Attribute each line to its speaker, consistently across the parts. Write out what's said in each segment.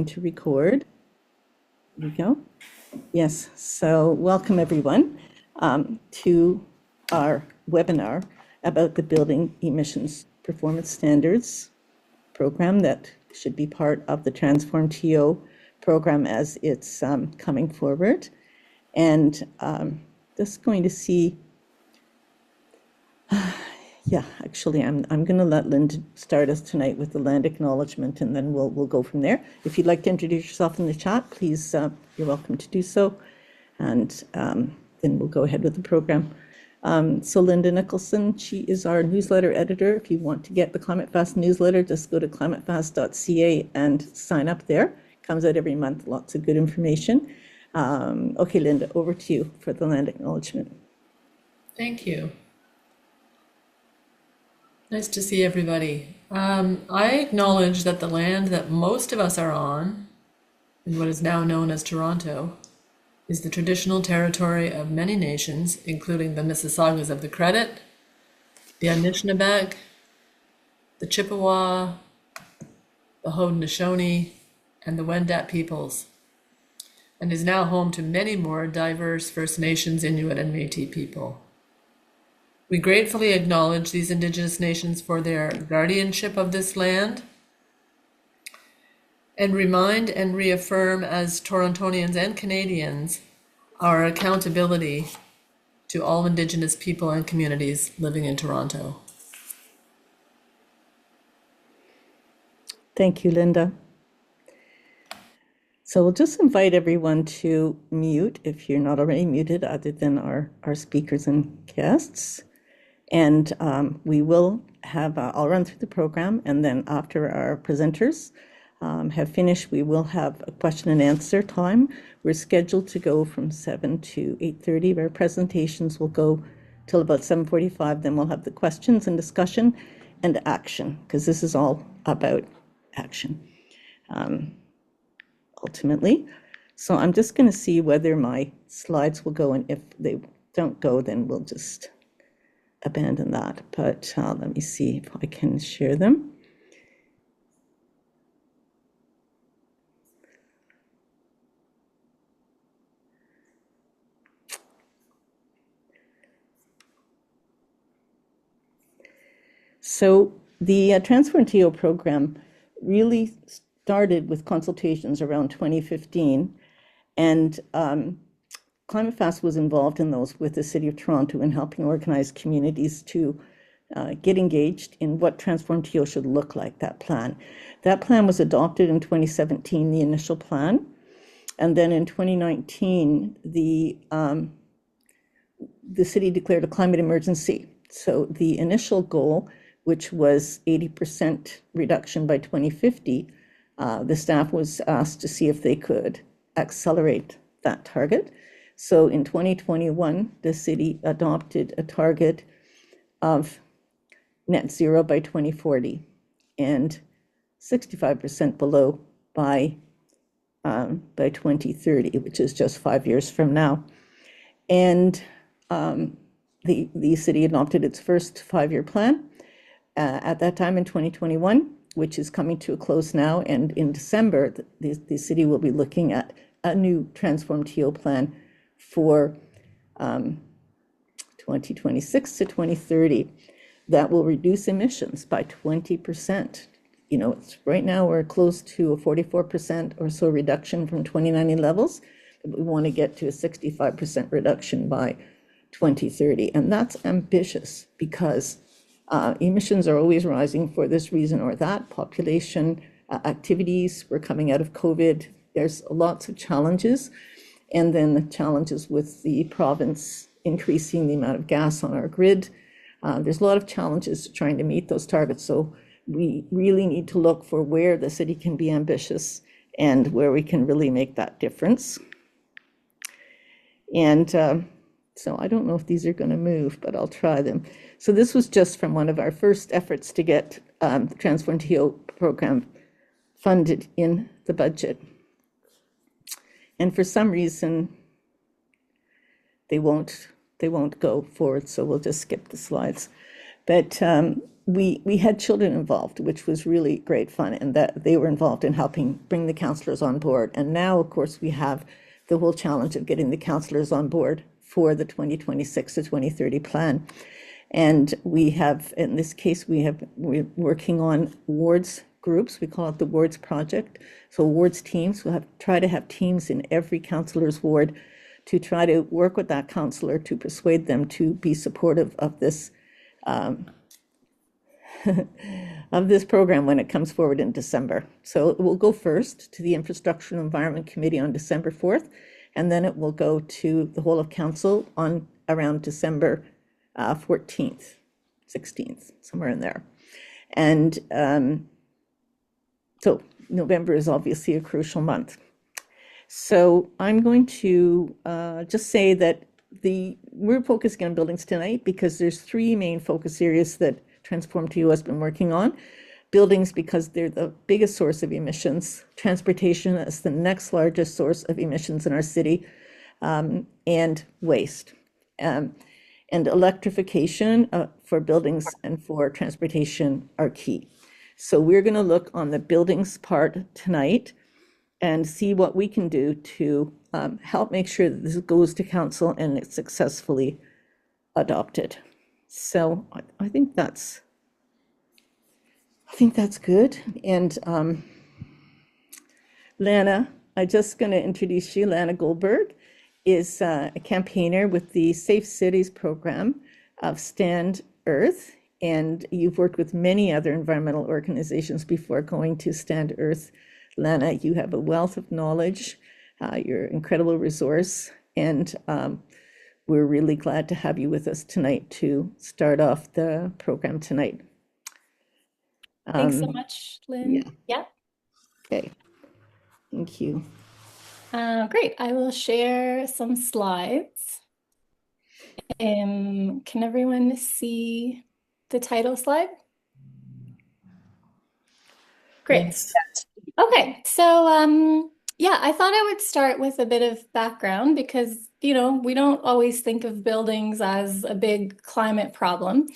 Speaker 1: To record. Here we go. Yes, so welcome everyone to our webinar about the Building Emissions Performance Standards program that should be part of the Transform TO program as it's coming forward. And just going to see, actually, I'm going to let Linda start us tonight with the land acknowledgement, and then we'll go from there. If you'd like to introduce yourself in the chat, please, you're welcome to do so. And then we'll go ahead with the program. So Linda Nicholson, she is our newsletter editor. If you want to get the Climate Fast newsletter, just go to climatefast.ca and sign up there. It comes out every month, lots of good information. Okay, Linda, over to you for the land acknowledgement.
Speaker 2: Thank you. Nice to see everybody. I acknowledge that the land that most of us are on, in what is now known as Toronto, is the traditional territory of many nations, including the Mississaugas of the Credit, the Anishinaabe, the Chippewa, the Haudenosaunee, and the Wendat peoples, and is now home to many more diverse First Nations, Inuit, and Métis people. We gratefully acknowledge these Indigenous nations for their guardianship of this land and remind and reaffirm as Torontonians and Canadians our accountability to all Indigenous people and communities living in Toronto.
Speaker 1: Thank you, Linda. So we'll just invite everyone to mute if you're not already muted, other than our speakers and guests. And we will have, I'll run through the program, and then after our presenters have finished, we will have a question and answer time. We're scheduled to go from 7 to 8:30. Our presentations will go till about 7:45. Then we'll have the questions and discussion and action, because this is all about action, ultimately. So I'm just going to see whether my slides will go, and if they don't go, then we'll just abandon that. But let me see if I can share them. So the Transform TO program really started with consultations around 2015, and Climate Fast was involved in those with the City of Toronto in helping organize communities to get engaged in what Transform TO should look like, that plan. That plan was adopted in 2017, the initial plan. And then in 2019, the city declared a climate emergency. So the initial goal, which was 80% reduction by 2050, the staff was asked to see if they could accelerate that target. So in 2021, the city adopted a target of net zero by 2040 and 65% below by 2030, which is just 5 years from now. And the city adopted its first 5-year plan at that time in 2021, which is coming to a close now. And in December, the city will be looking at a new Transform TO plan for 2026 to 2030 that will reduce emissions by 20%. You know, right now we're close to a 44% or so reduction from 2019 levels, but we want to get to a 65% reduction by 2030. And that's ambitious because emissions are always rising for this reason or that. Population activities, we're coming out of COVID. There's lots of challenges. And then the challenges with the province increasing the amount of gas on our grid. There's a lot of challenges trying to meet those targets. So we really need to look for where the city can be ambitious and where we can really make that difference. And so I don't know if these are going to move, but I'll try them. So this was just from one of our first efforts to get the Transform TO program funded in the budget. And for some reason, they won't go forward, so we'll just skip the slides. But we had children involved, which was really great fun, and that they were involved in helping bring the counselors on board. And now, of course, we have the whole challenge of getting the counselors on board for the 2026 to 2030 plan. And we have, in this case, we're working on wards groups. We call it the wards project. So wards teams, we'll try to have teams in every counselor's ward to try to work with that counselor to persuade them to be supportive of this program when it comes forward in December. So it will go first to the Infrastructure and Environment Committee on December 4th, and then it will go to the whole of council on around December 14th, 16th, somewhere in there. And so November is obviously a crucial month. So I'm going to just say that we're focusing on buildings tonight because there's three main focus areas that Transform to You has been working on. Buildings because they're the biggest source of emissions. Transportation is the next largest source of emissions in our city, and waste. And electrification for buildings and for transportation are key. So we're going to look on the buildings part tonight and see what we can do to help make sure that this goes to council and it's successfully adopted. So I think that's good. And Lana, I'm just going to introduce you. Lana Goldberg is a campaigner with the Safe Cities program of Stand Earth. And you've worked with many other environmental organizations before going to Stand Earth. Lana, you have a wealth of knowledge. You're an incredible resource. And we're really glad to have you with us tonight to start off the program tonight.
Speaker 3: Thanks so much, Lynn. Yeah.
Speaker 1: Okay. Thank you.
Speaker 3: Great. I will share some slides. Can everyone see the title slide? Great.
Speaker 2: Yes.
Speaker 3: Okay. So, yeah, I thought I would start with a bit of background because, we don't always think of buildings as a big climate problem.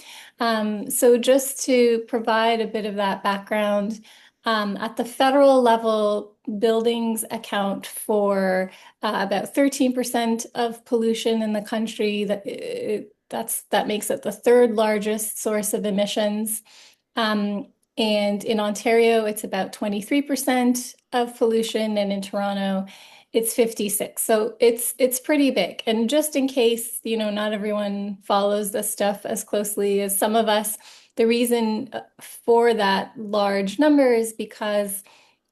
Speaker 3: So just to provide a bit of that background, at the federal level, buildings account for about 13% of pollution in the country. That makes it the third largest source of emissions. And in Ontario, it's about 23% of pollution, and in Toronto, it's 56. So it's pretty big. And just in case, not everyone follows this stuff as closely as some of us, the reason for that large number is because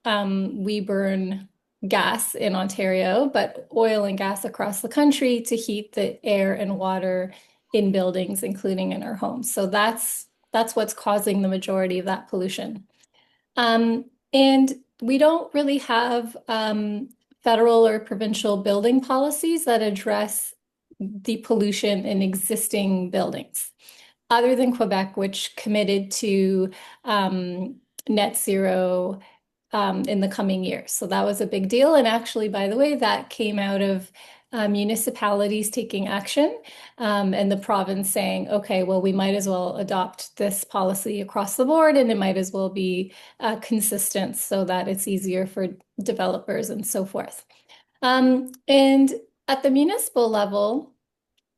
Speaker 3: we burn gas in Ontario, but oil and gas across the country to heat the air and water in buildings, including in our homes. So that's what's causing the majority of that pollution. And we don't really have federal or provincial building policies that address the pollution in existing buildings, other than Quebec, which committed to net zero in the coming years. So that was a big deal. And actually, by the way, that came out of municipalities taking action and the province saying, okay, well, we might as well adopt this policy across the board and it might as well be consistent so that it's easier for developers and so forth. And at the municipal level,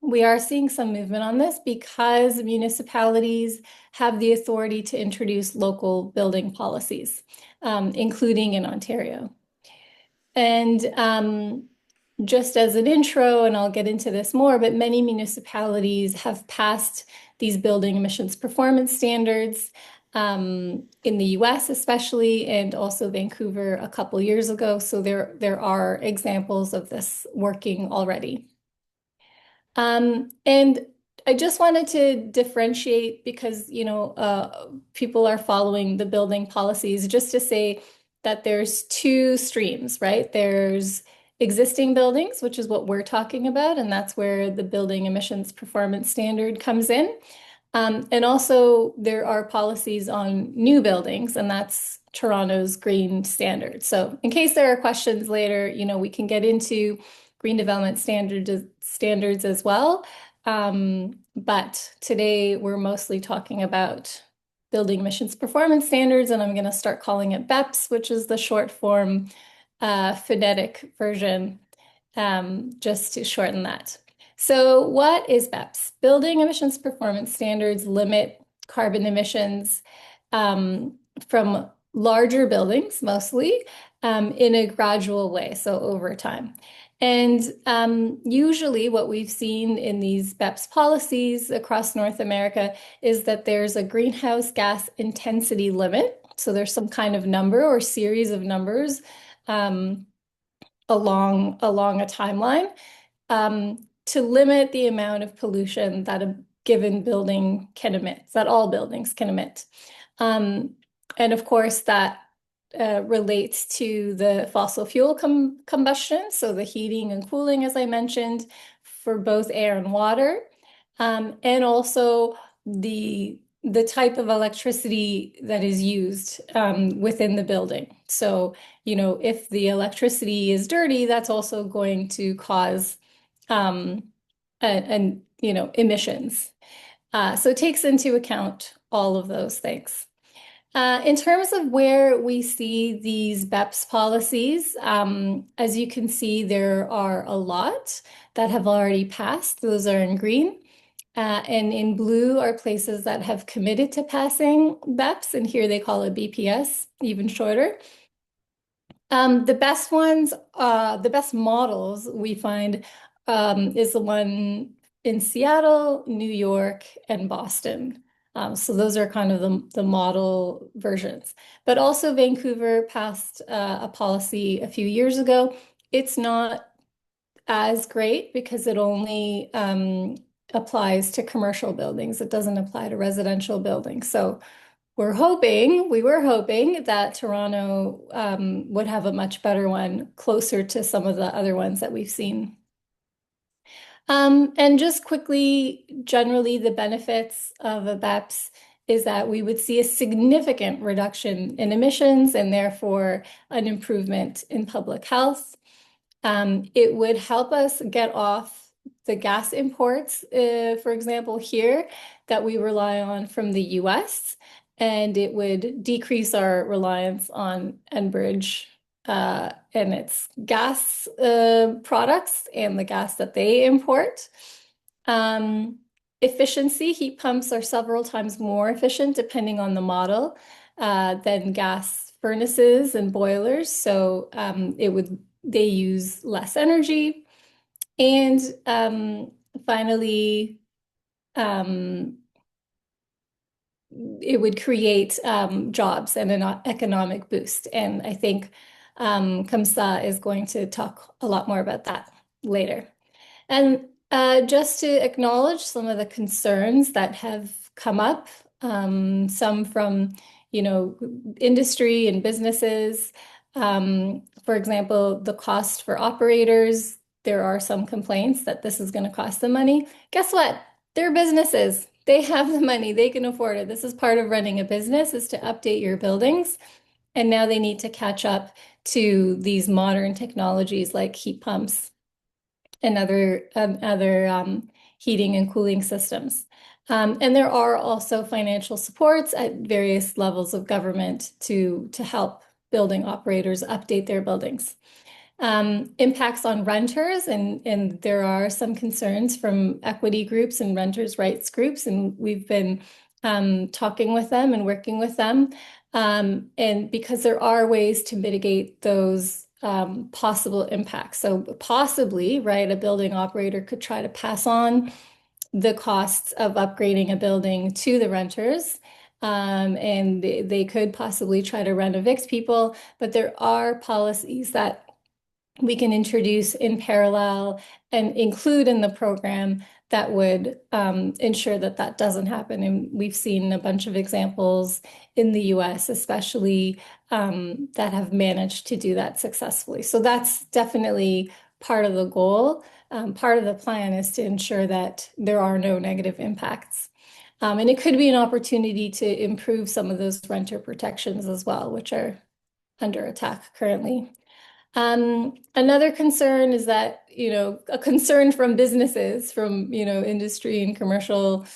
Speaker 3: we are seeing some movement on this because municipalities have the authority to introduce local building policies, including in Ontario. And just as an intro, and I'll get into this more, but many municipalities have passed these building emissions performance standards in the US especially, and also Vancouver a couple years ago. So there are examples of this working already. And I just wanted to differentiate because, people are following the building policies, just to say that there's two streams, right? There's existing buildings, which is what we're talking about, and that's where the building emissions performance standard comes in. And also there are policies on new buildings, and that's Toronto's green standard. So in case there are questions later, we can get into green development standards as well. But today we're mostly talking about building emissions performance standards, and I'm going to start calling it BEPS, which is the short form phonetic version, just to shorten that. So what is BEPS? Building emissions performance standards limit carbon emissions from larger buildings, mostly, in a gradual way, so over time. And usually what we've seen in these BEPS policies across North America is that there's a greenhouse gas intensity limit. So there's some kind of number or series of numbers along a timeline to limit the amount of pollution that a given building can emit, that all buildings can emit. And of course, that relates to the fossil fuel combustion, so the heating and cooling, as I mentioned, for both air and water, and also the type of electricity that is used within the building. So, if the electricity is dirty, that's also going to cause emissions. So it takes into account all of those things. In terms of where we see these BEPS policies, as you can see, there are a lot that have already passed. Those are in green. And in blue are places that have committed to passing BEPS, and here they call it BPS, even shorter. The best ones, the best models we find is the one in Seattle, New York, and Boston. So those are kind of the model versions. But also Vancouver passed a policy a few years ago. It's not as great because it only applies to commercial buildings. It doesn't apply to residential buildings. So we were hoping that Toronto would have a much better one closer to some of the other ones that we've seen. And just quickly, generally, the benefits of a BEPS is that we would see a significant reduction in emissions and therefore an improvement in public health. It would help us get off the gas imports, for example, here that we rely on from the US, and it would decrease our reliance on Enbridge and its gas products and the gas that they import. Efficiency, heat pumps are several times more efficient depending on the model than gas furnaces and boilers. So they use less energy. And finally, it would create jobs and an economic boost. And I think Kamsa is going to talk a lot more about that later. And just to acknowledge some of the concerns that have come up, some from, industry and businesses. For example, the cost for operators. There are some complaints that this is going to cost them money. Guess what? They're businesses. They have the money. They can afford it. This is part of running a business, is to update your buildings. And now they need to catch up to these modern technologies like heat pumps and other heating and cooling systems. And there are also financial supports at various levels of government to help building operators update their buildings. Impacts on renters, and there are some concerns from equity groups and renters' rights groups, and we've been talking with them and working with them. And because there are ways to mitigate those possible impacts. So possibly, right, a building operator could try to pass on the costs of upgrading a building to the renters. And they could possibly try to rent evict people, but there are policies that we can introduce in parallel and include in the program that would ensure that that doesn't happen. And we've seen a bunch of examples in the US, especially that have managed to do that successfully. So that's definitely part of the goal. Part of the plan is to ensure that there are no negative impacts. And it could be an opportunity to improve some of those renter protections as well, which are under attack currently. Another concern is that, a concern from businesses, from, industry and commercial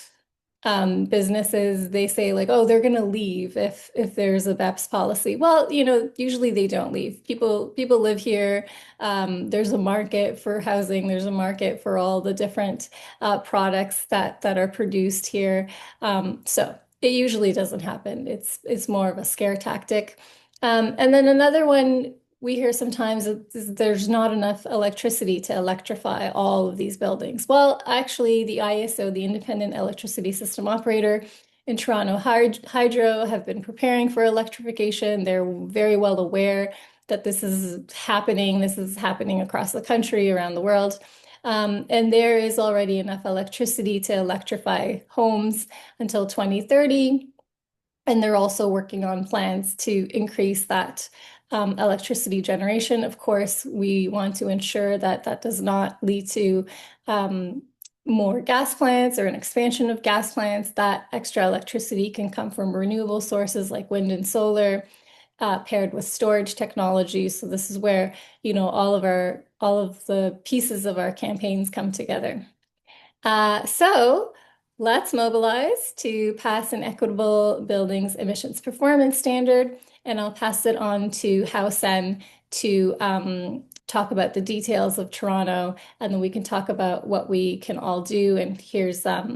Speaker 3: businesses, they say like, oh, they're going to leave if there's a BEPS policy. Well, usually they don't leave. People live here. There's a market for housing. There's a market for all the different products that are produced here. So it usually doesn't happen. It's more of a scare tactic. And then another one we hear sometimes is there's not enough electricity to electrify all of these buildings. Well, actually, the ISO, the Independent Electricity System Operator in Toronto Hydro, have been preparing for electrification. They're very well aware that this is happening. This is happening across the country, around the world. And there is already enough electricity to electrify homes until 2030. And they're also working on plans to increase that electricity generation. Of course, we want to ensure that that does not lead to more gas plants or an expansion of gas plants. That extra electricity can come from renewable sources like wind and solar, paired with storage technology. So this is where, all of the pieces of our campaigns come together. So let's mobilize to pass an equitable buildings emissions performance standard, and I'll pass it on to Hao-Sen to talk about the details of Toronto, and then we can talk about what we can all do. And here's our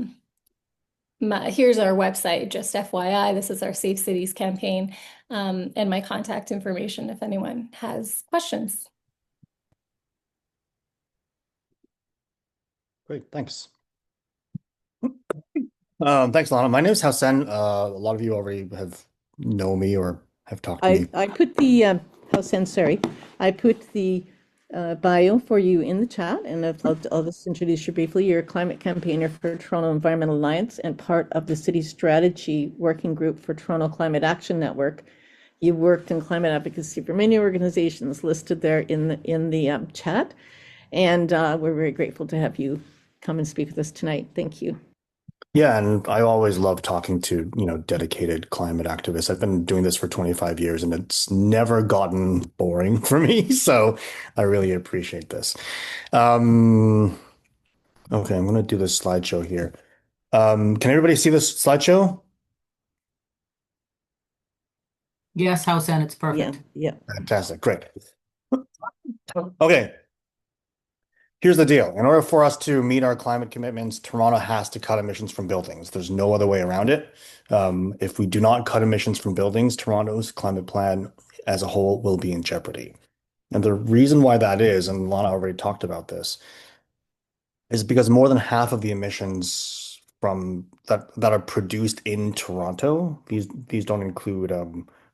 Speaker 3: website, just FYI. This is our Safe Cities campaign, and my contact information if anyone has questions.
Speaker 4: Great, thanks. Thanks, Lana. My name is Hao-Sen. A lot of you already have know me or have talked to me.
Speaker 1: I put the, sorry, I put the bio for you in the chat, and I'll just introduce you briefly. You're a climate campaigner for Toronto Environmental Alliance and part of the City Strategy Working Group for Toronto Climate Action Network. You've worked in climate advocacy for many organizations listed there in the chat, and we're very grateful to have you come and speak with us tonight. Thank you.
Speaker 4: Yeah, and I always love talking to, dedicated climate activists. I've been doing this for 25 years and it's never gotten boring for me. So I really appreciate this. Okay, I'm going to do this slideshow here. Can everybody see this slideshow?
Speaker 5: Yes, Hao-Sen, it's perfect.
Speaker 1: Yeah.
Speaker 4: Fantastic. Great. Okay. Here's the deal. In order for us to meet our climate commitments, Toronto has to cut emissions from buildings. There's no other way around it. If we do not cut emissions from buildings, Toronto's climate plan as a whole will be in jeopardy. And the reason why that is, and Lana already talked about this, is because more than half of the emissions from that are produced in Toronto, these don't include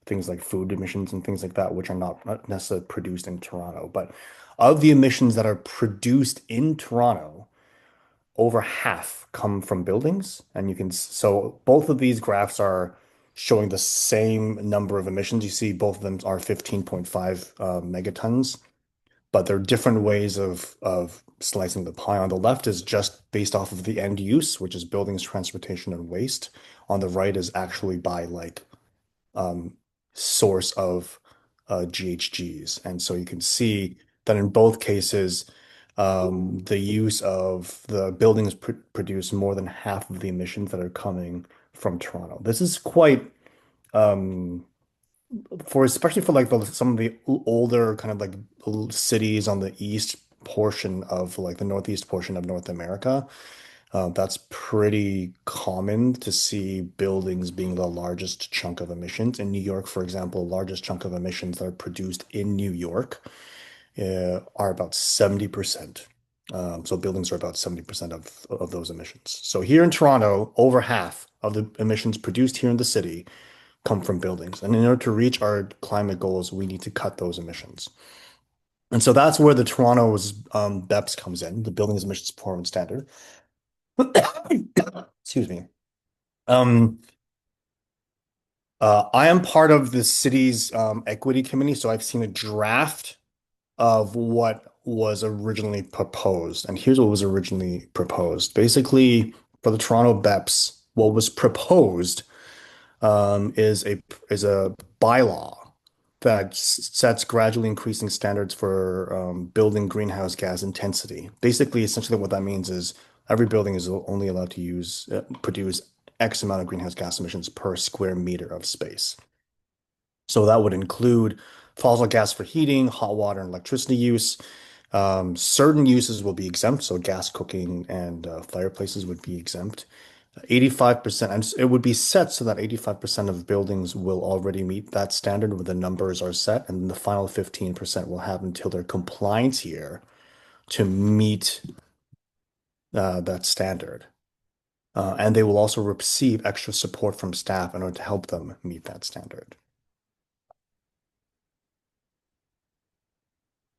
Speaker 4: things like food emissions and things like that, which are not necessarily produced in Toronto. But of the emissions that are produced in Toronto, over half come from buildings. And so both of these graphs are showing the same number of emissions. You see both of them are 15.5 megatons, but there are different ways of slicing the pie. On the left is just based off of the end use, which is buildings, transportation, and waste. On the right is actually by source of GHGs. And so you can see that in both cases, the use of the buildings produce more than half of the emissions that are coming from Toronto. This is quite, especially for some of the older kind of cities on the east portion of the northeast portion of North America. That's pretty common to see buildings being the largest chunk of emissions. In New York, for example, the largest chunk of emissions that are produced in New York are about 70%. So buildings are about 70% of those emissions. So here in Toronto, over half of the emissions produced here in the city come from buildings. And in order to reach our climate goals, we need to cut those emissions. And so that's where the Toronto's BEPS comes in, the Buildings Emissions Performance Standard. Excuse me. I am part of the city's equity committee, so I've seen a draft of what was originally proposed. And here's what was originally proposed. Basically, for the Toronto BEPS, what was proposed is a bylaw that sets gradually increasing standards for building greenhouse gas intensity. Basically, essentially what that means is every building is only allowed to produce X amount of greenhouse gas emissions per square meter of space. So that would include fossil gas for heating, hot water and electricity use. Certain uses will be exempt, so gas cooking and fireplaces would be exempt. 85%, and it would be set so that 85% of buildings will already meet that standard where the numbers are set, and the final 15% will have until their compliance year to meet that standard. And they will also receive extra support from staff in order to help them meet that standard.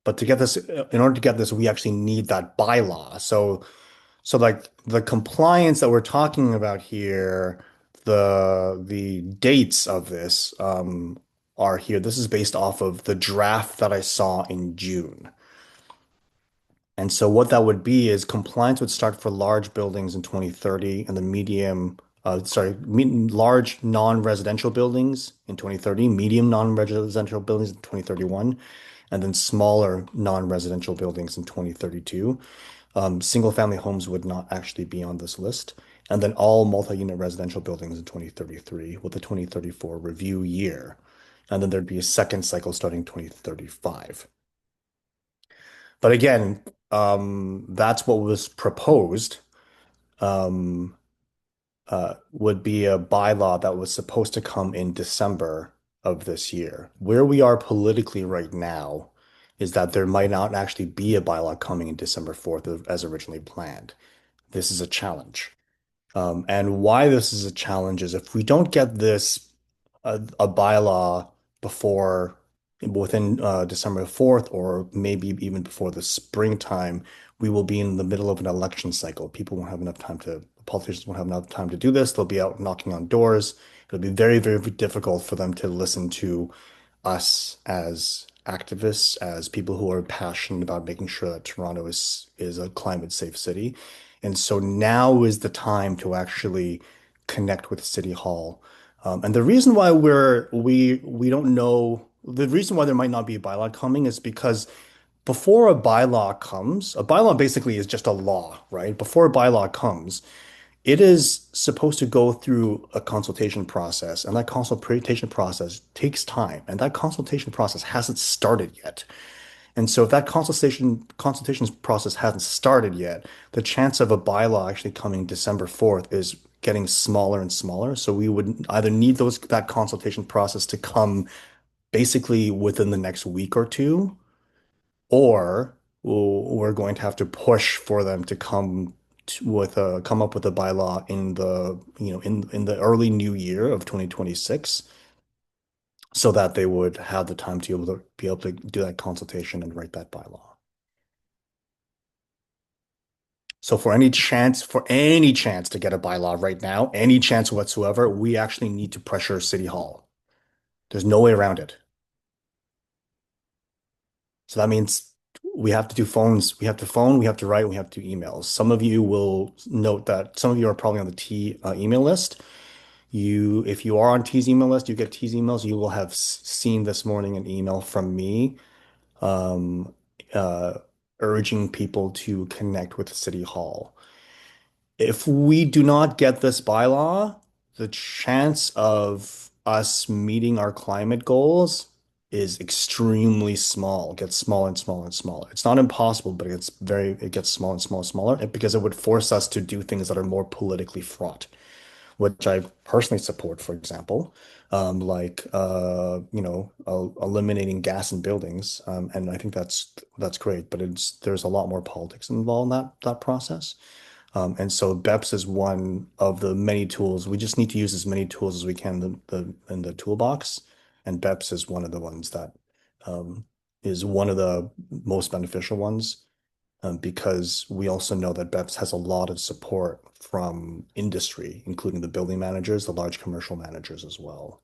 Speaker 4: But to get this, in order to get this, we actually need that bylaw. So like the compliance that we're talking about here, the dates of this are here. This is based off of the draft that I saw in June. And so what that would be is compliance would start for large buildings in 2030 and the large non-residential buildings in 2030, medium non-residential buildings in 2031, and then smaller non-residential buildings in 2032. Single-family homes would not actually be on this list. And then all multi-unit residential buildings in 2033 with the 2034 review year. And then there'd be a second cycle starting 2035. But again, that's what was proposed. Um, would be a bylaw that was supposed to come in December of this year. Where we are politically right now is that there might not actually be a bylaw coming in December 4th as originally planned. This is a challenge. And why this is a challenge is if we don't get this a bylaw before within December 4th or maybe even before the springtime, we will be in the middle of an election cycle. People won't have enough time politicians won't have enough time to do this. They'll be out knocking on doors. It'll be very, very difficult for them to listen to us as activists, as people who are passionate about making sure that Toronto is a climate safe city. And so now is the time to actually connect with City Hall. And the reason why we don't know, the reason why there might not be a bylaw coming is because before a bylaw comes, a bylaw basically is just a law, right? Before a bylaw comes, it is supposed to go through a consultation process, and that consultation process takes time, and that consultation process hasn't started yet. And so if that consultation process hasn't started yet, the chance of a bylaw actually coming December 4th is getting smaller and smaller. So we would either need that consultation process to come basically within the next week or two, or we're going to have to push for them to come up with a bylaw in the early new year of 2026 so that they would have the time to be able to do that consultation and write that bylaw. So for any chance to get a bylaw right now, any chance whatsoever, we actually need to pressure City Hall. There's no way around it. So that means we have to do phones. We have to phone, we have to write, we have to do emails. Some of you will note that some of you are probably on the T email list. If you are on T's email list, you get T's emails. You will have seen this morning an email from me um, uh, urging people to connect with City Hall. If we do not get this bylaw, the chance of us meeting our climate goals is extremely small. It gets smaller and smaller and smaller. It's not impossible, but it gets smaller and smaller and smaller because it would force us to do things that are more politically fraught, which I personally support, for example, like eliminating gas in buildings, and I think that's great. But there's a lot more politics involved in that process. And so BEPS is one of the many tools. We just need to use as many tools as we can in the toolbox. And BEPS is one of the ones that is one of the most beneficial ones because we also know that BEPS has a lot of support from industry, including the building managers, the large commercial managers as well.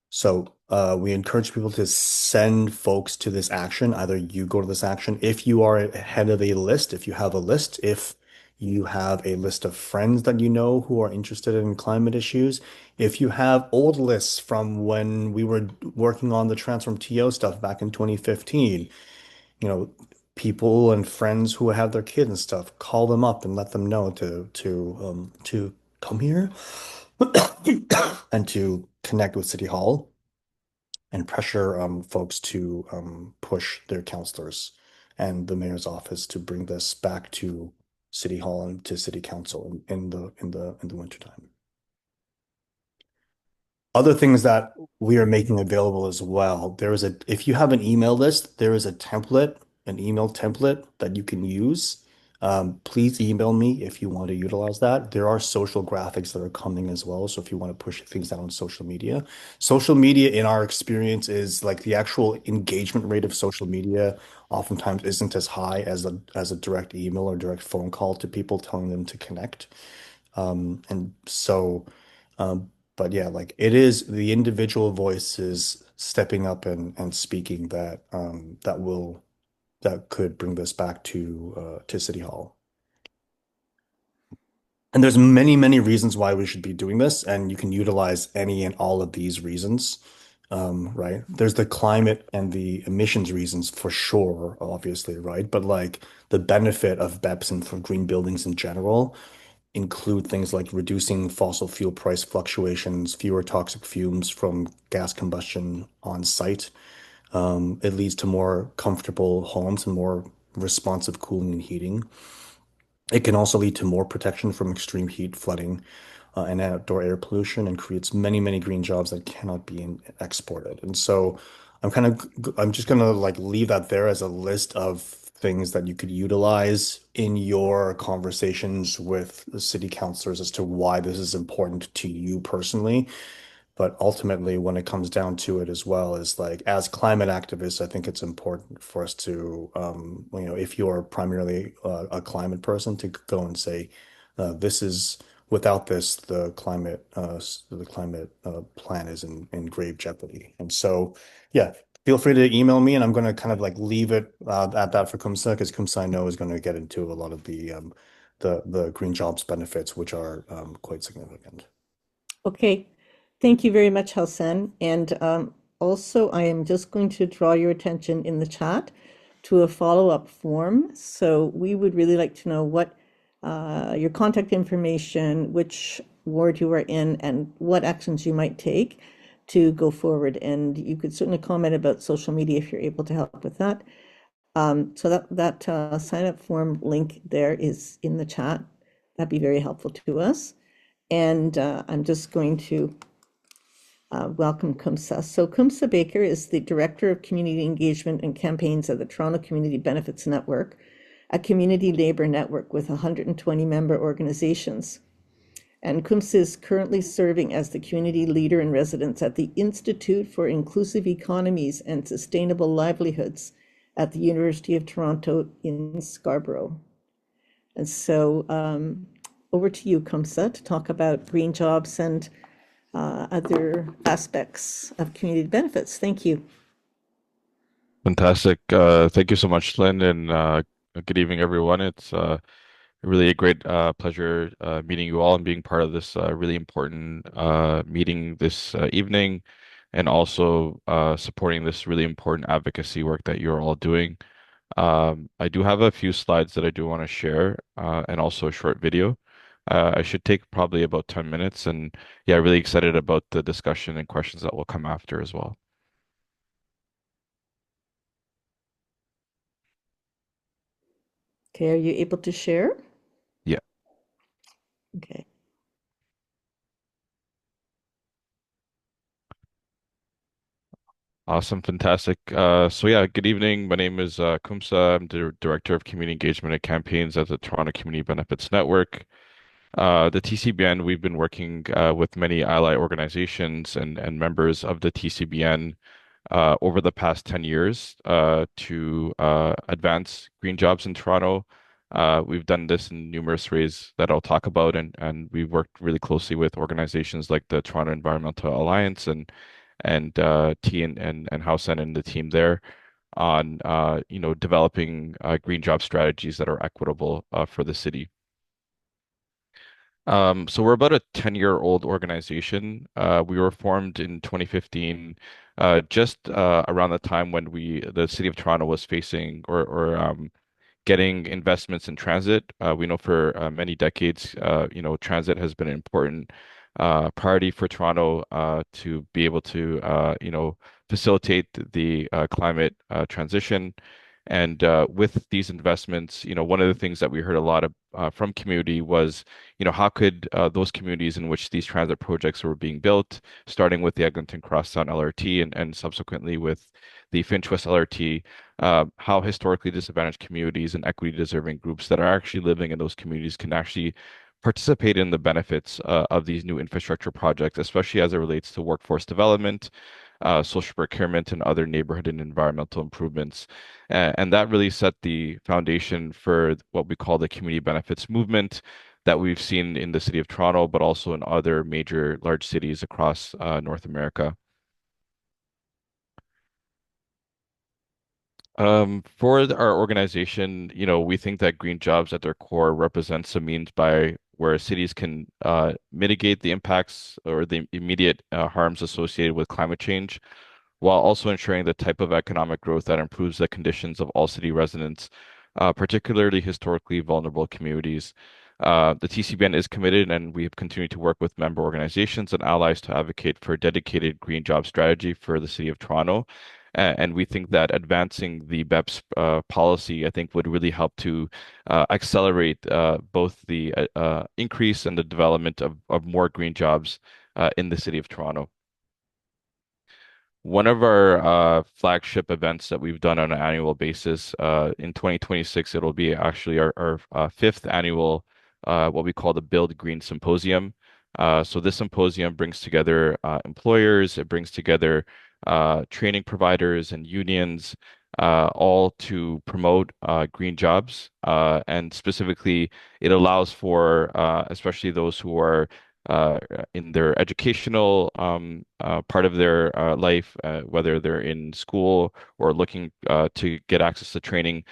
Speaker 4: So we encourage people to send folks to this action. Either you go to this action if you are ahead of a list, if you have a list, if you have a list of friends that you know who are interested in climate issues, if you have old lists from when we were working on the Transform TO stuff back in 2015, you know, people and friends who have their kids and stuff, call them up and let them know to come here and to connect with City Hall and pressure folks to push their counselors and the mayor's office to bring this back to City Hall and to City Council in the wintertime. Other things that we are making available as well. If you have an email list, there is an email template that you can use. Please email me if you want to utilize that. There are social graphics that are coming as well. So if you want to push things out on social media in our experience is like the actual engagement rate of social media oftentimes isn't as high as a direct email or direct phone call to people telling them to connect. And so, but yeah, like it is the individual voices stepping up and speaking that could bring this back to City Hall. And there's many, many reasons why we should be doing this, and you can utilize any and all of these reasons. Right? There's the climate and the emissions reasons for sure, obviously, right? But like the benefit of BEPS and for green buildings in general include things like reducing fossil fuel price fluctuations, fewer toxic fumes from gas combustion on site. It leads to more comfortable homes and more responsive cooling and heating. It can also lead to more protection from extreme heat, flooding, and outdoor air pollution, and creates many, many green jobs that cannot be exported. And so I'm just gonna like leave that there as a list of things that you could utilize in your conversations with the city councilors as to why this is important to you personally. But ultimately, when it comes down to it as well, is like as climate activists, I think it's important for us to, if you're primarily a climate person, to go and say, this is without this, the climate plan is in grave jeopardy. And so, yeah, feel free to email me, and I'm going to kind of like leave it at that for Kumsa because Kumsa I know is going to get into a lot of the green jobs benefits, which are quite significant.
Speaker 1: Okay, thank you very much, Halsan. And also, I am just going to draw your attention in the chat to a follow-up form. So we would really like to know what your contact information, which ward you are in, and what actions you might take to go forward. And you could certainly comment about social media if you're able to help with that. So that sign-up form link there is in the chat. That'd be very helpful to us. And I'm just going to welcome Kumsa. So Kumsa Baker is the Director of Community Engagement and Campaigns of the Toronto Community Benefits Network, a community labor network with 120 member organizations. And Kumsa is currently serving as the community leader in residence at the Institute for Inclusive Economies and Sustainable Livelihoods at the University of Toronto in Scarborough. And so over to you, Kumsa, to talk about green jobs and other aspects of community benefits. Thank you.
Speaker 6: Fantastic. Thank you so much, Lynn, and good evening, everyone. It's really a great pleasure meeting you all and being part of this really important meeting this evening, and also supporting this really important advocacy work that you're all doing. I do have a few slides that I do want to share, and also a short video. I should take probably about 10 minutes, and yeah, really excited about the discussion and questions that will come after as well.
Speaker 1: Okay, are you able to share?
Speaker 6: Yeah.
Speaker 1: Okay.
Speaker 6: Awesome, fantastic. So yeah, good evening. My name is Kumsa. I'm the Director of Community Engagement and Campaigns at the Toronto Community Benefits Network. The TCBN, we've been working with many ally organizations and members of the TCBN over the past 10 years to advance green jobs in Toronto. We've done this in numerous ways that I'll talk about, and we've worked really closely with organizations like the Toronto Environmental Alliance and T and Housen and the team there on developing green job strategies that are equitable for the city. So we're about a 10-year-old organization. We were formed in 2015 just around the time when the city of Toronto was facing or getting investments in transit. We know for many decades, transit has been an important priority for Toronto to be able to, facilitate the climate transition. And with these investments, one of the things that we heard a lot of from community was, how could those communities in which these transit projects were being built, starting with the Eglinton Crosstown LRT and subsequently with the Finch West LRT, how historically disadvantaged communities and equity deserving groups that are actually living in those communities can actually participate in the benefits of these new infrastructure projects, especially as it relates to workforce development, social procurement, and other neighborhood and environmental improvements. And that really set the foundation for what we call the community benefits movement that we've seen in the city of Toronto, but also in other major large cities across North America. Our organization, we think that green jobs at their core represents a means by where cities can mitigate the impacts or the immediate harms associated with climate change, while also ensuring the type of economic growth that improves the conditions of all city residents, particularly historically vulnerable communities. The TCBN is committed, and we have continued to work with member organizations and allies to advocate for a dedicated green job strategy for the city of Toronto. And we think that advancing the BEPS policy, I think, would really help to accelerate both the increase and the development of more green jobs in the city of Toronto. One of our flagship events that we've done on an annual basis in 2026, it'll be actually our fifth annual, what we call the Build Green Symposium. So this symposium brings together employers, it brings together training providers and unions, all to promote green jobs. And specifically, it allows for especially those who are uh, in their educational part of their life, whether they're in school or looking to get access to training,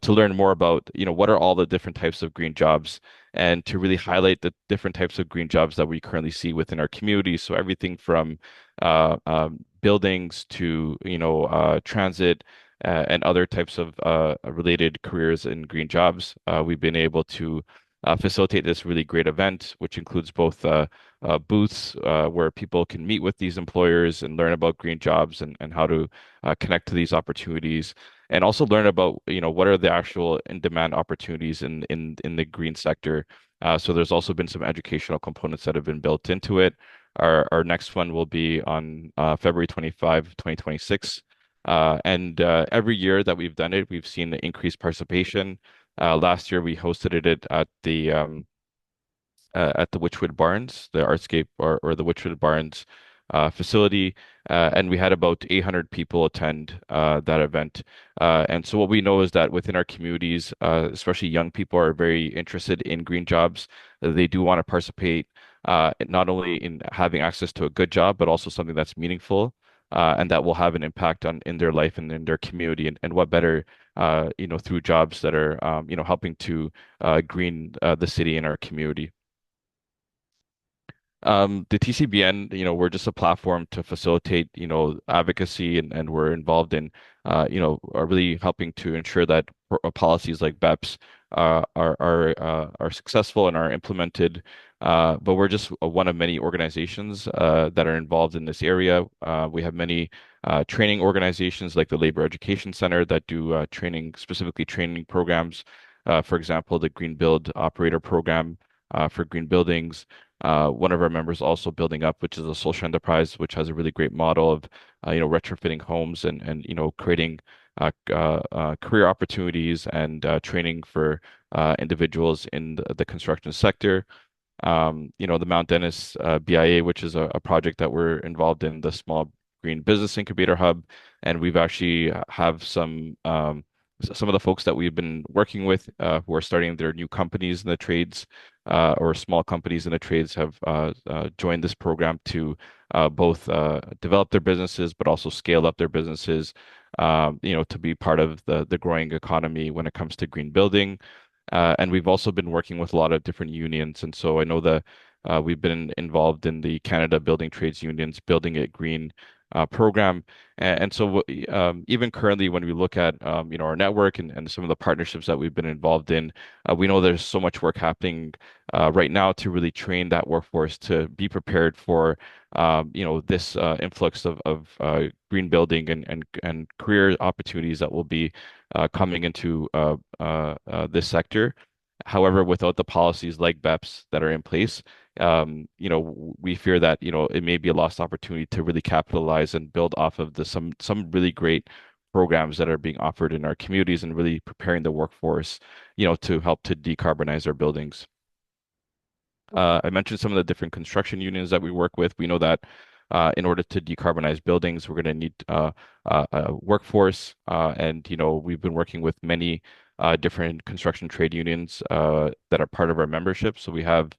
Speaker 6: to learn more about, what are all the different types of green jobs and to really highlight the different types of green jobs that we currently see within our community. So everything from buildings to, transit. And other types of related careers in green jobs. We've been able to facilitate this really great event, which includes both booths where people can meet with these employers and learn about green jobs and how to connect to these opportunities, and also learn about, what are the actual in-demand opportunities in the green sector. So there's also been some educational components that have been built into it. Our next one will be on February 25, 2026. And every year that we've done it, we've seen the increased participation. Last year, we hosted it at the Witchwood Barns, the Artscape or the Witchwood Barns facility, and we had about 800 people attend that event. And so what we know is that within our communities, especially young people are very interested in green jobs. They do want to participate not only in having access to a good job, but also something that's meaningful. And that will have an impact on in their life and in their community, and what better, through jobs that are, helping to green the city and our community. The TCBN, we're just a platform to facilitate, advocacy, and we're involved in, are really helping to ensure that policies like BEPS are successful and are implemented. But we're just one of many organizations that are involved in this area. We have many training organizations like the Labor Education Center that do training, specifically training programs. For example, the Green Build Operator Program for green buildings. One of our members also building up, which is a social enterprise, which has a really great model of, retrofitting homes and creating career opportunities and training for individuals in the construction sector. The Mount Dennis BIA, which is a project that we're involved in, the Small Green Business Incubator Hub, and we've actually have some of the folks that we've been working with who are starting their new companies in the trades or small companies in the trades have joined this program to both develop their businesses but also scale up their businesses, to be part of the growing economy when it comes to green building. And we've also been working with a lot of different unions. And so I know that we've been involved in the Canada Building Trades Unions, Building It Green, program. And so even currently, when we look at our network and some of the partnerships that we've been involved in, we know there's so much work happening right now to really train that workforce to be prepared for this influx of green building and career opportunities that will be coming into this sector. However, without the policies like BEPS that are in place, we fear that, it may be a lost opportunity to really capitalize and build off of some really great programs that are being offered in our communities and really preparing the workforce, to help to decarbonize our buildings. I mentioned some of the different construction unions that we work with. We know that in order to decarbonize buildings, we're going to need a workforce, and we've been working with many different construction trade unions that are part of our membership. So we have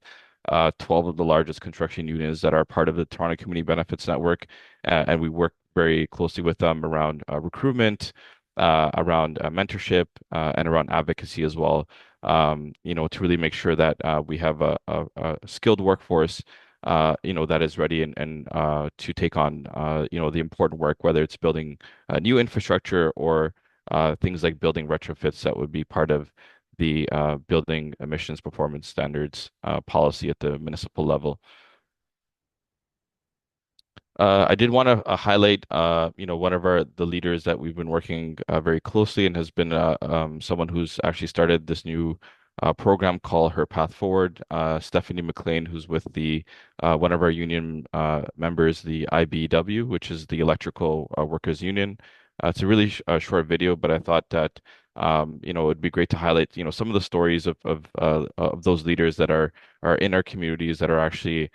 Speaker 6: 12 of the largest construction unions that are part of the Toronto Community Benefits Network, and we work very closely with them around recruitment, around mentorship, and around advocacy as well. To really make sure that we have a skilled workforce, that is ready and to take on, the important work, whether it's building new infrastructure or things like building retrofits that would be part of the building emissions performance standards policy at the municipal level. I did want to highlight, one of the leaders that we've been working very closely and has been someone who's actually started this new program called Her Path Forward. Stephanie McLean, who's with the one of our union members, the IBEW, which is the Electrical Workers Union. It's a really short video, but I thought that it'd be great to highlight some of the stories of those leaders that are in our communities that are actually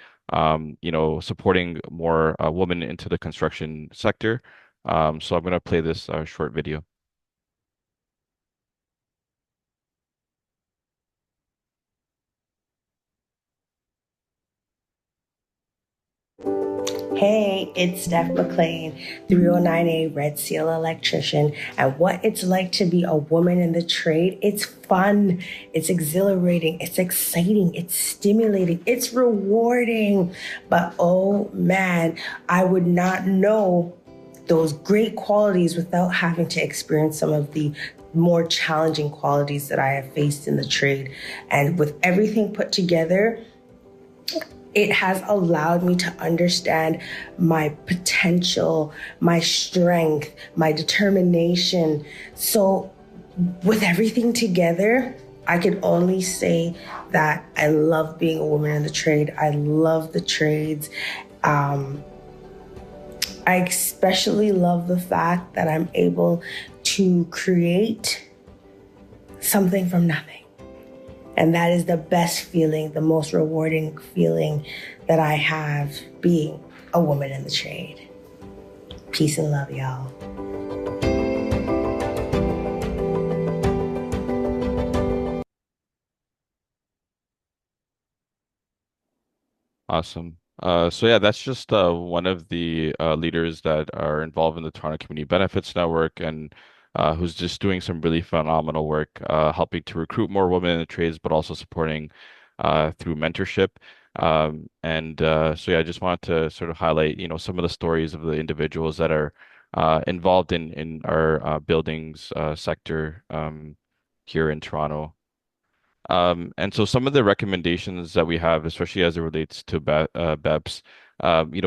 Speaker 6: supporting more women into the construction sector. So I'm going to play this short video.
Speaker 7: Hey, it's Steph McLean, 309A Red Seal electrician. And what it's like to be a woman in the trade, it's fun, it's exhilarating, it's exciting, it's stimulating, it's rewarding. But oh man, I would not know those great qualities without having to experience some of the more challenging qualities that I have faced in the trade. And with everything put together, it has allowed me to understand my potential, my strength, my determination. So with everything together, I can only say that I love being a woman in the trade. I love the trades. I especially love the fact that I'm able to create something from nothing. And that is the best feeling, the most rewarding feeling that I have being a woman in the trade. Peace and love, y'all.
Speaker 6: Awesome. So yeah, that's just one of the leaders that are involved in the Toronto Community Benefits Network and who's just doing some really phenomenal work, helping to recruit more women in the trades, but also supporting through mentorship. So yeah, I just wanted to sort of highlight, some of the stories of the individuals that are involved in our buildings sector here in Toronto. And so some of the recommendations that we have, especially as it relates to BEPS,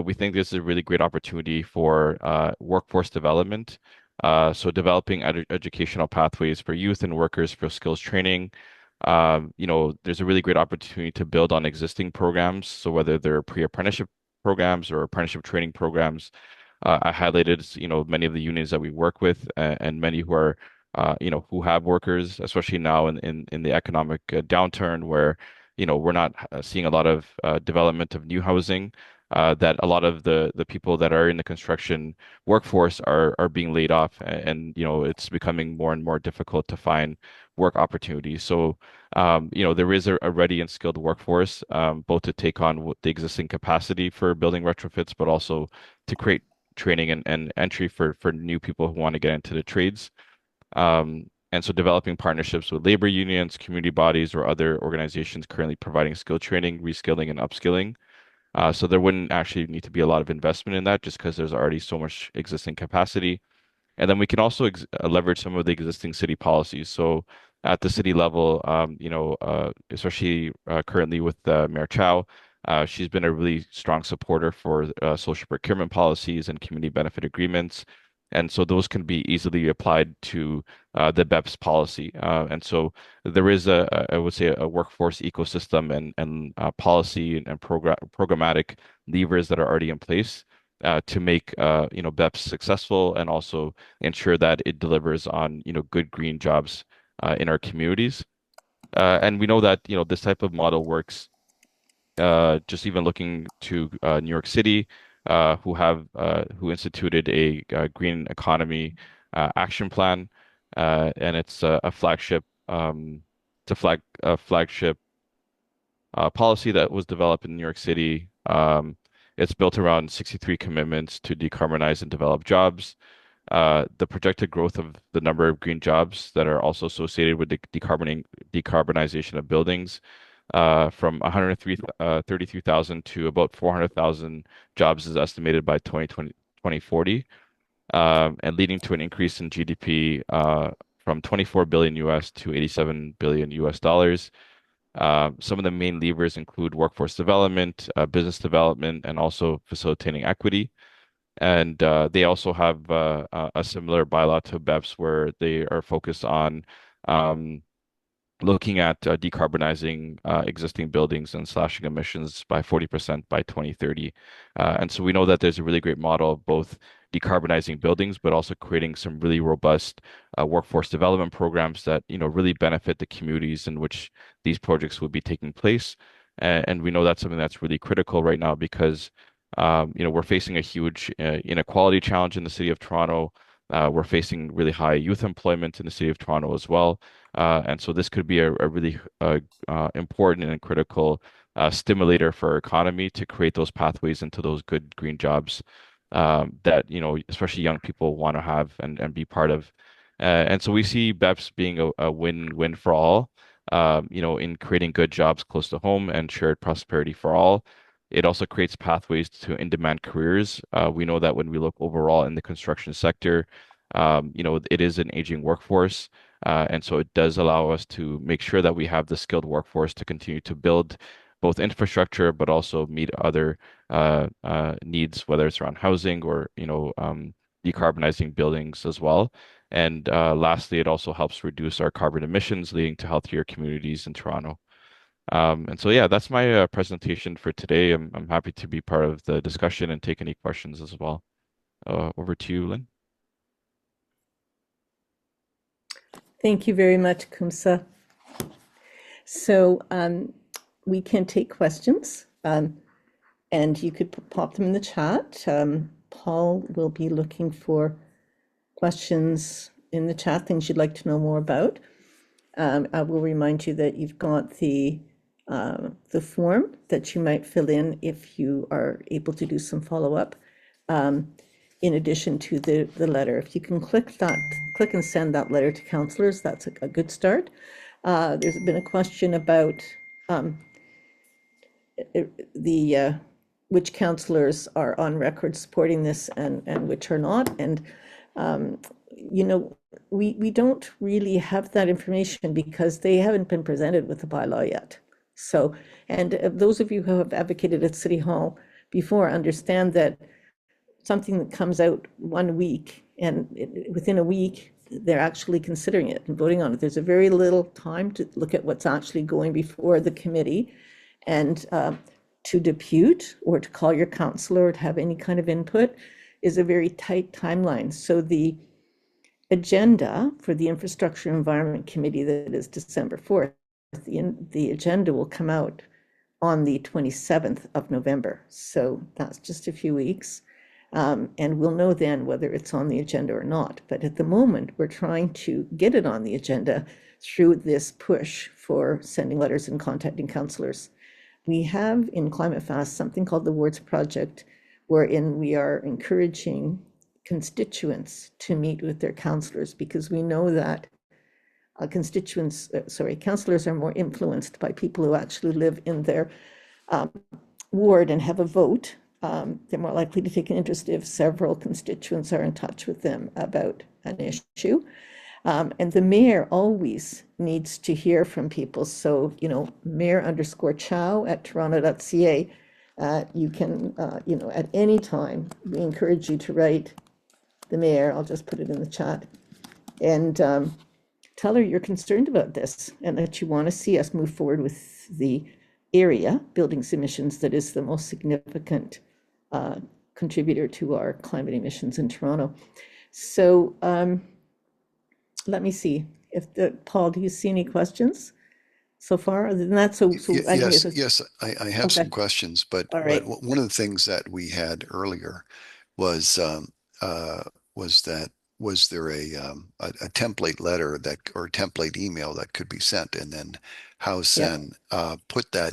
Speaker 6: we think this is a really great opportunity for workforce development. So developing educational pathways for youth and workers for skills training. There's a really great opportunity to build on existing programs. So whether they're pre-apprenticeship programs or apprenticeship training programs, I highlighted, many of the unions that we work with and many who are who have workers, especially now in the economic downturn where, we're not seeing a lot of development of new housing, that a lot of the people that are in the construction workforce are being laid off and, it's becoming more and more difficult to find work opportunities. So, there is a ready and skilled workforce, both to take on the existing capacity for building retrofits, but also to create training and entry for new people who want to get into the trades. And so developing partnerships with labor unions, community bodies, or other organizations currently providing skill training, reskilling, and upskilling. So there wouldn't actually need to be a lot of investment in that just because there's already so much existing capacity. And then we can also leverage some of the existing city policies. So at the city level, especially currently with Mayor Chow, she's been a really strong supporter for social procurement policies and community benefit agreements. And so those can be easily applied to the BEPS policy. And so there is I would say, a workforce ecosystem and policy and programmatic levers that are already in place to make BEPS successful and also ensure that it delivers on good green jobs in our communities. And we know that this type of model works. Just even looking to New York City, who instituted a green economy action plan, and it's a flagship flagship policy that was developed in New York City. It's built around 63 commitments to decarbonize and develop jobs. The projected growth of the number of green jobs that are also associated with the decarbonization of buildings from 133,000 to about 400,000 jobs is estimated by 2040, and leading to an increase in GDP from 24 billion US to 87 billion US dollars. Some of the main levers include workforce development, business development, and also facilitating equity. And they also have a similar bylaw to BEPS where they are focused on um, looking at decarbonizing existing buildings and slashing emissions by 40% by 2030. And so we know that there's a really great model of both decarbonizing buildings, but also creating some really robust workforce development programs that, really benefit the communities in which these projects would be taking place. And we know that's something that's really critical right now because, we're facing a huge inequality challenge in the city of Toronto. We're facing really high youth employment in the city of Toronto as well. And so this could be a really important and critical stimulator for our economy to create those pathways into those good green jobs that, especially young people want to have and be part of. And so we see BEPS being a win-win for all, in creating good jobs close to home and shared prosperity for all. It also creates pathways to in-demand careers. We know that when we look overall in the construction sector, it is an aging workforce. And so it does allow us to make sure that we have the skilled workforce to continue to build both infrastructure, but also meet other needs, whether it's around housing or, decarbonizing buildings as well. And lastly, it also helps reduce our carbon emissions, leading to healthier communities in Toronto. And so, yeah, that's my presentation for today. I'm happy to be part of the discussion and take any questions as well. Over to you, Lynn.
Speaker 1: Thank you very much, Kumsa. So we can take questions, and you could pop them in the chat. Paul will be looking for questions in the chat, things you'd like to know more about. I will remind you that you've got the form that you might fill in if you are able to do some follow-up, in addition to the letter. If you can click and send that letter to councillors, that's a good start. There's been a question about which councillors are on record supporting this and which are not. And we don't really have that information because they haven't been presented with the bylaw yet. So, and those of you who have advocated at City Hall before understand that something that comes out 1 week and within a week, they're actually considering it and voting on it. There's a very little time to look at what's actually going before the committee, and to depute or to call your councillor or to have any kind of input is a very tight timeline. So the agenda for the Infrastructure Environment Committee, that is December 4th, the agenda will come out on the 27th of November. So that's just a few weeks. And we'll know then whether it's on the agenda or not. But at the moment, we're trying to get it on the agenda through this push for sending letters and contacting councillors. We have in Climate Fast something called the Words Project, wherein we are encouraging constituents to meet with their councillors, because we know that councillors are more influenced by people who actually live in their ward and have a vote, they're more likely to take an interest if several constituents are in touch with them about an issue. And the mayor always needs to hear from people. So, mayor_chow@toronto.ca. You can, at any time, we encourage you to write the mayor. I'll just put it in the chat. And tell her you're concerned about this and that you want to see us move forward with the area building emissions that is the most significant contributor to our climate emissions in Toronto. So let me see if Paul, do you see any questions so far other than that?
Speaker 8: Yes, I have some
Speaker 1: Okay.
Speaker 8: questions, but
Speaker 1: All right.
Speaker 8: one of the things that we had earlier was uh, was that was there a template letter that or template email that could be sent, and then Hao
Speaker 1: Yeah.
Speaker 8: Sen put a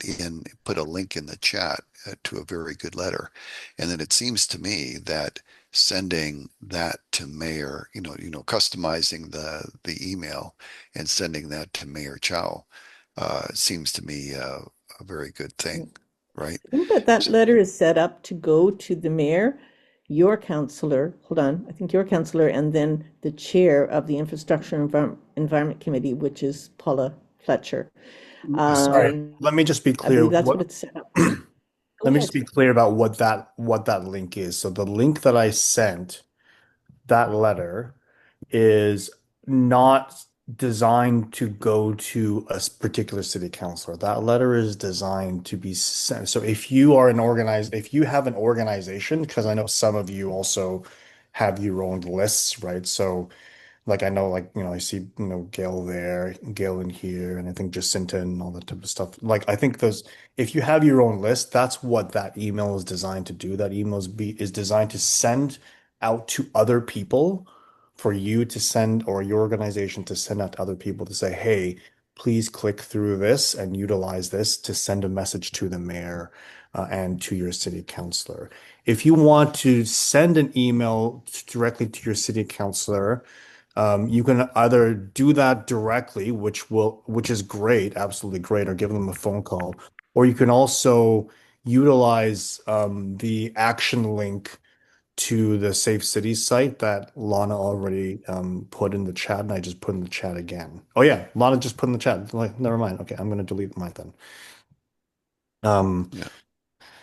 Speaker 8: link in the chat to a very good letter, and then it seems to me that sending that to Mayor, customizing the email and sending that to Mayor Chow seems to me a very good thing, right?
Speaker 1: I think that
Speaker 8: So,
Speaker 1: letter is set up to go to the mayor, your counselor, hold on, I think your counselor, and then the chair of the Infrastructure and Environment Committee, which is Paula Fletcher.
Speaker 4: Sorry, let me just be
Speaker 1: I
Speaker 4: clear.
Speaker 1: believe that's what it's set up. Go
Speaker 4: Let me just
Speaker 1: ahead.
Speaker 4: be clear about what that link is. So the link that I sent, that letter, is not designed to go to a particular city councilor. That letter is designed to be sent. So if you have an organization, because I know some of you also have your own lists, right? So like I know, like I see Gail there, Gail in here, and I think Jacinta and all that type of stuff. Like I think those, if you have your own list, that's what that email is designed to do. That email is designed to send out to other people, for you to send, or your organization to send out to other people to say, hey, please click through this and utilize this to send a message to the mayor and to your city councilor. If you want to send an email directly to your city councilor, you can either do that directly, which is great, absolutely great, or give them a phone call, or you can also utilize the action link to the Safe Cities site that Lana already put in the chat, and I just put in the chat again. Oh yeah, Lana just put in the chat. Like, never mind. Okay, I'm gonna delete mine then. Um,
Speaker 8: yeah.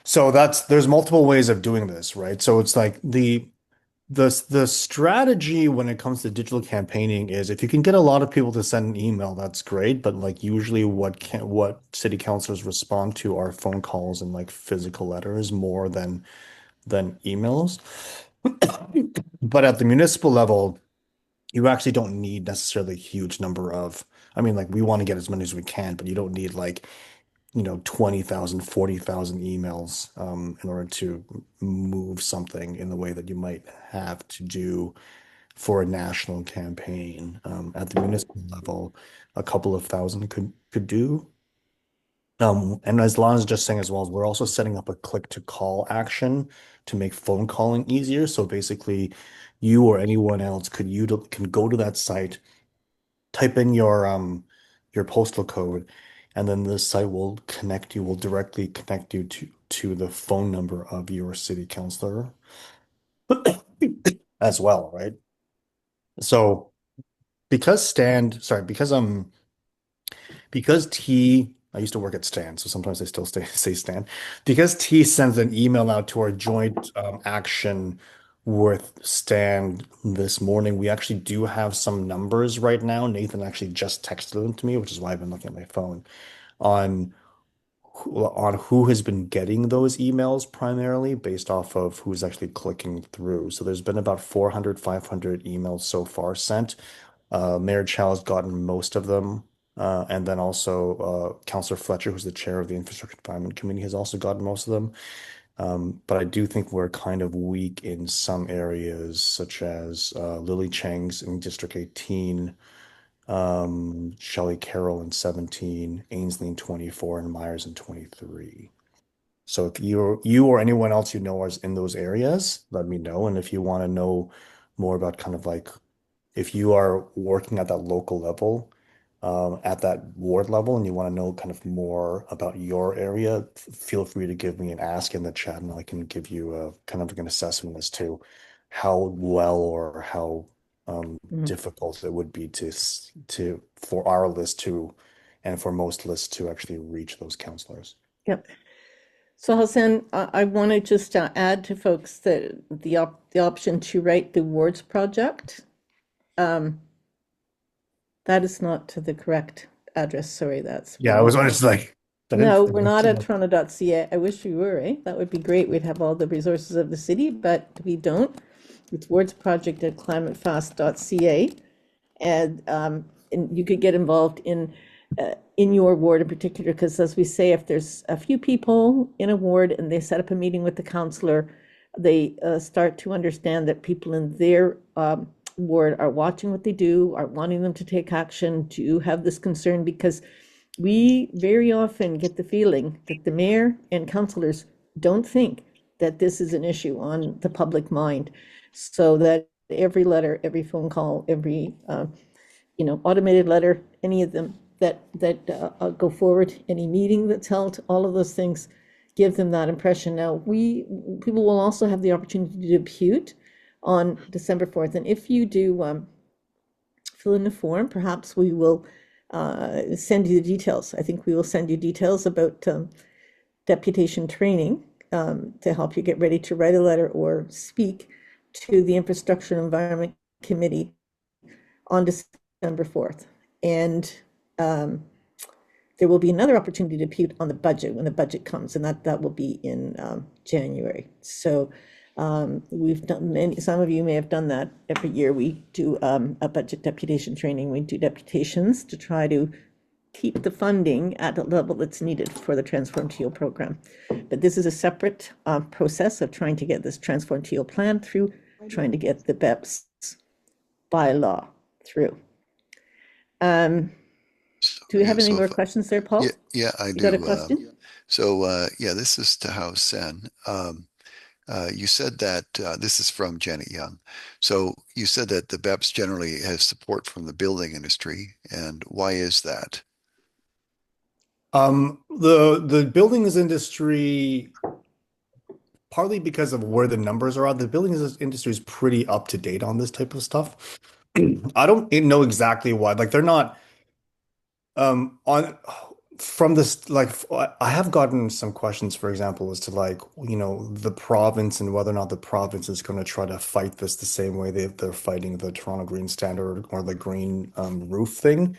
Speaker 4: so there's multiple ways of doing this, right? So it's like the strategy when it comes to digital campaigning is if you can get a lot of people to send an email, that's great. But like usually what city councilors respond to are phone calls and like physical letters more than emails. But at the municipal level, you actually don't need necessarily a huge number of, I mean, like we want to get as many as we can, but you don't need like 20,000, 40,000 emails in order to move something in the way that you might have to do for a national campaign. At the municipal level, a couple of thousand could do. And as Lana's just saying as well, we're also setting up a click to call action to make phone calling easier. So basically, you or anyone else can go to that site, type in your postal code, and then the site will directly connect you to the phone number of your city councilor as well, right? So because I used to work at Stan, so sometimes I still say Stan. Because T sends an email out to our joint action with Stan this morning, we actually do have some numbers right now. Nathan actually just texted them to me, which is why I've been looking at my phone on on who has been getting those emails primarily based off of who's actually clicking through. So there's been about 400, 500 emails so far sent. Mayor Chow has gotten most of them. And then also Councillor Fletcher, who's the chair of the Infrastructure Environment Committee, has also gotten most of them. But I do think we're kind of weak in some areas, such as Lily Chang's in District 18, Shelley Carroll in 17, Ainsley in 24, and Myers in 23. So if you or anyone else you know is in those areas, let me know. And if you want to know more about kind of like if you are working at that local level, at that ward level and you want to know kind of more about your area, feel free to give me an ask in the chat and I can give you a kind of an assessment as to how well or how
Speaker 1: Mhm.
Speaker 4: difficult it would be to for our list to and for most lists to actually reach those counselors.
Speaker 1: Yep. So Hassan, I want to just add to folks that the option to write the wards project, um, that is not to the correct address. Sorry, that's
Speaker 4: Yeah, I
Speaker 1: wrong.
Speaker 4: was honest like I
Speaker 1: No,
Speaker 4: didn't
Speaker 1: we're not at toronto.ca. I wish we were, eh? That would be great. We'd have all the resources of the city, but we don't. It's wardsproject@climatefast.ca. And you could get involved in your ward in particular, because as we say, if there's a few people in a ward and they set up a meeting with the counselor, they start to understand that people in their ward are watching what they do, are wanting them to take action, to have this concern, because we very often get the feeling that the mayor and councillors don't think that this is an issue on the public mind. So that every letter, every phone call, every automated letter, any of them that go forward, any meeting that's held, all of those things give them that impression. Now, people will also have the opportunity to depute on December 4th. And if you do fill in the form, perhaps we will send you the details. I think we will send you details about deputation training to help you get ready to write a letter or speak to the Infrastructure and Environment Committee on December 4th. And there will be another opportunity to depute on the budget when the budget comes, and that will be in January. So we've done some of you may have done that every year. We do a budget deputation training. We do deputations to try to keep the funding at a level that's needed for the Transform TO program. But this is a separate process of trying to get this Transform TO plan through, trying to get the BEPS bylaw through. Do we have any more questions there, Paul?
Speaker 8: Yeah, I
Speaker 1: You got a
Speaker 8: do.
Speaker 1: question?
Speaker 8: Yeah, this is to Hao Sen. You said that this is from Janet Young. So you said that the BEPS generally has support from the building industry, and why is that?
Speaker 4: The buildings industry, partly because of where the numbers are at, the buildings industry is pretty up to date on this type of stuff. I don't know exactly why. Like they're not on from this like I have gotten some questions, for example, as to like, the province and whether or not the province is going to try to fight this the same way they're fighting the Toronto Green Standard or the green roof thing.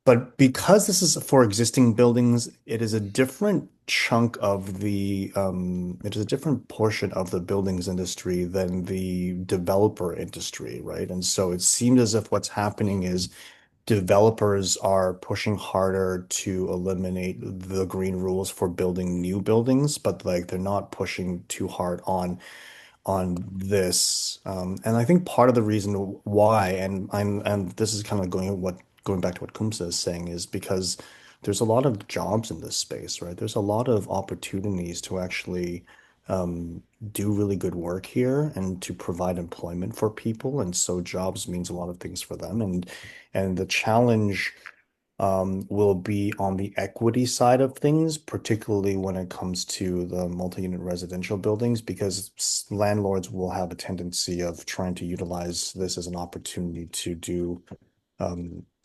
Speaker 4: But because this is for existing buildings, it is a different chunk of it is a different portion of the buildings industry than the developer industry, right? And so it seems as if what's happening is developers are pushing harder to eliminate the green rules for building new buildings, but like they're not pushing too hard on this. And I think part of the reason why, and this is kind of going back to what Kumsa is saying, is because there's a lot of jobs in this space, right? There's a lot of opportunities to actually do really good work here and to provide employment for people. And so jobs means a lot of things for them. And the challenge will be on the equity side of things, particularly when it comes to the multi-unit residential buildings, because landlords will have a tendency of trying to utilize this as an opportunity to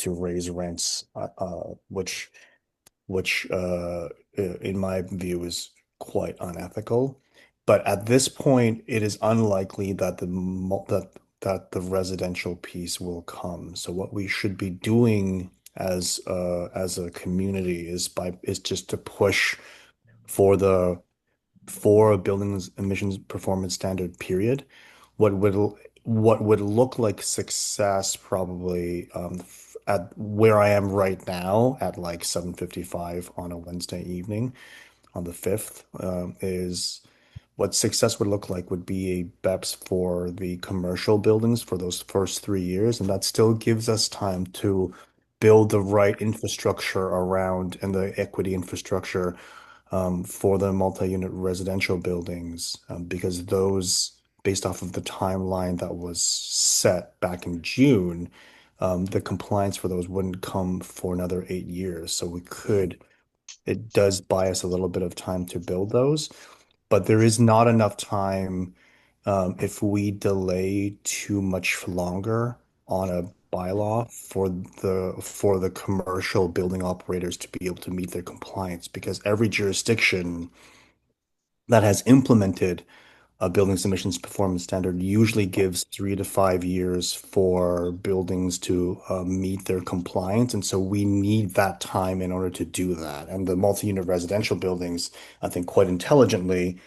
Speaker 4: raise rents, which in my view is quite unethical. But at this point, it is unlikely that the residential piece will come. So what we should be doing as a community is just to push for the for a buildings emissions performance standard period. What would what would look like success probably at where I am right now at like 7:55 on a Wednesday evening on the 5th is what success would look like would be a BEPS for the commercial buildings for those first 3 years. And that still gives us time to build the right infrastructure around and the equity infrastructure for the multi-unit residential buildings, because those, based off of the timeline that was set back in June, the compliance for those wouldn't come for another 8 years. So it does buy us a little bit of time to build those, but there is not enough time if we delay too much longer on a bylaw for the commercial building operators to be able to meet their compliance, because every jurisdiction that has implemented a buildings emissions performance standard usually gives 3 to 5 years for buildings to meet their compliance. And so we need that time in order to do that. And the multi-unit residential buildings, I think quite intelligently,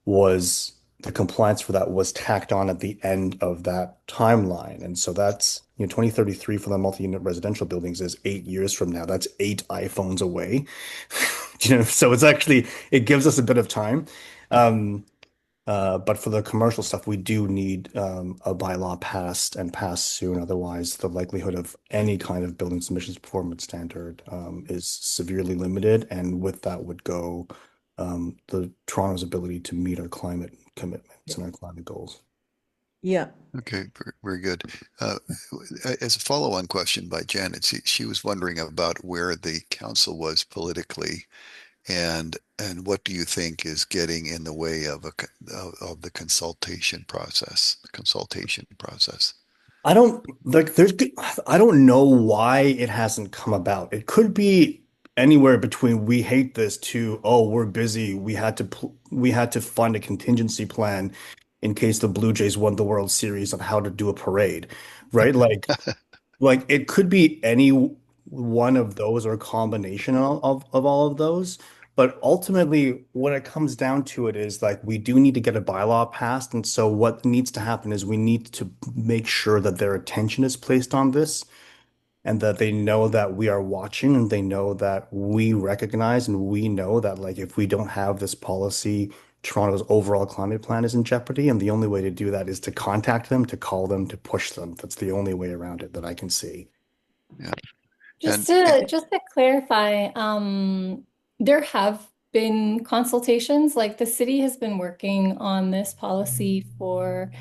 Speaker 4: was the compliance for that was tacked on at the end of that timeline. And so that's, 2033 for the multi-unit residential buildings is 8 years from now. That's 8 iPhones away. So it gives us a bit of time. But for the commercial stuff, we do need a bylaw passed and passed soon. Otherwise, the likelihood of any kind of building emissions performance standard is severely limited. And with that would go the Toronto's ability to meet our climate commitments and our climate goals.
Speaker 1: Yeah.
Speaker 8: Okay, very good. As a follow-on question by Janet, she was wondering about where the council was politically, and what do you think is getting in the way of the consultation process?
Speaker 4: I don't like I don't know why it hasn't come about. It could be anywhere between we hate this to, oh, we're busy. We had to fund a contingency plan in case the Blue Jays won the World Series on how to do a parade, right? Like it could be any one of those or a combination of all of those. But ultimately, what it comes down to it is like we do need to get a bylaw passed. And so what needs to happen is we need to make sure that their attention is placed on this and that they know that we are watching and they know that we recognize and we know that like if we don't have this policy, Toronto's overall climate plan is in jeopardy. And the only way to do that is to contact them, to call them, to push them. That's the only way around it that I can see.
Speaker 8: Yeah.
Speaker 3: Just to clarify, there have been consultations, like the city has been working on this policy for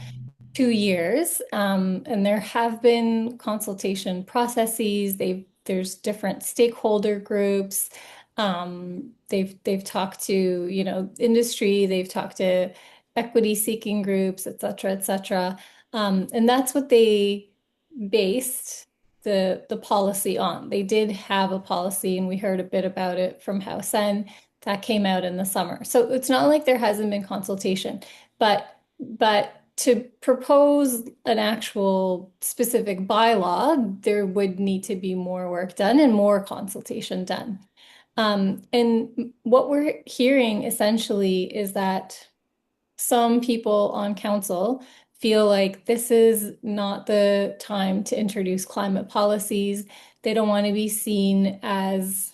Speaker 3: 2 years, and there have been consultation processes. There's different stakeholder groups. They've talked to, industry, they've talked to equity seeking groups, et cetera, et cetera. And that's what they based the policy on. They did have a policy, and we heard a bit about it from House N that came out in the summer. So it's not like there hasn't been consultation, but to propose an actual specific bylaw, there would need to be more work done and more consultation done. And what we're hearing essentially is that some people on council feel like this is not the time to introduce climate policies. They don't want to be seen as,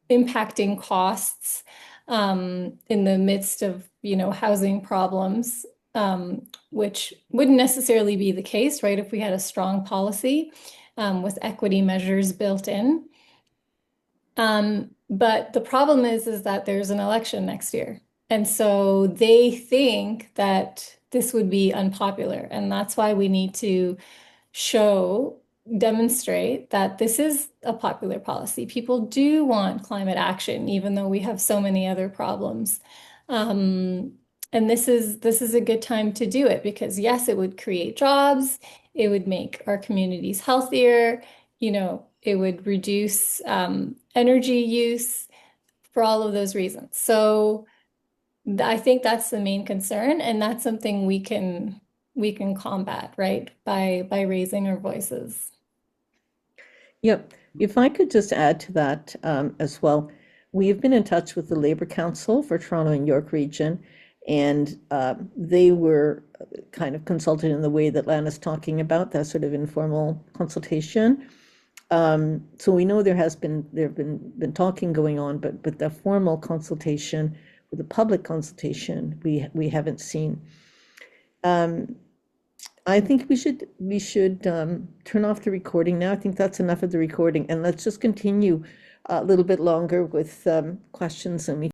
Speaker 3: impacting costs in the midst of, housing problems, which wouldn't necessarily be the case, right? If we had a strong policy with equity measures built in. But the problem is that there's an election next year. And so they think that this would be unpopular. And that's why we need to demonstrate that this is a popular policy. People do want climate action, even though we have so many other problems. And this is a good time to do it because yes, it would create jobs. It would make our communities healthier. It would reduce energy use for all of those reasons. So I think that's the main concern, and that's something we can combat, right? By raising our voices.
Speaker 1: Yep. If I could just add to that as well, we've been in touch with the Labor Council for Toronto and York Region, and they were kind of consulted in the way that Lana's talking about, that sort of informal consultation. So we know there have been talking going on, but the formal consultation, with the public consultation, we haven't seen. I think we should turn off the recording now. I think that's enough of the recording, and let's just continue a little bit longer with questions, and we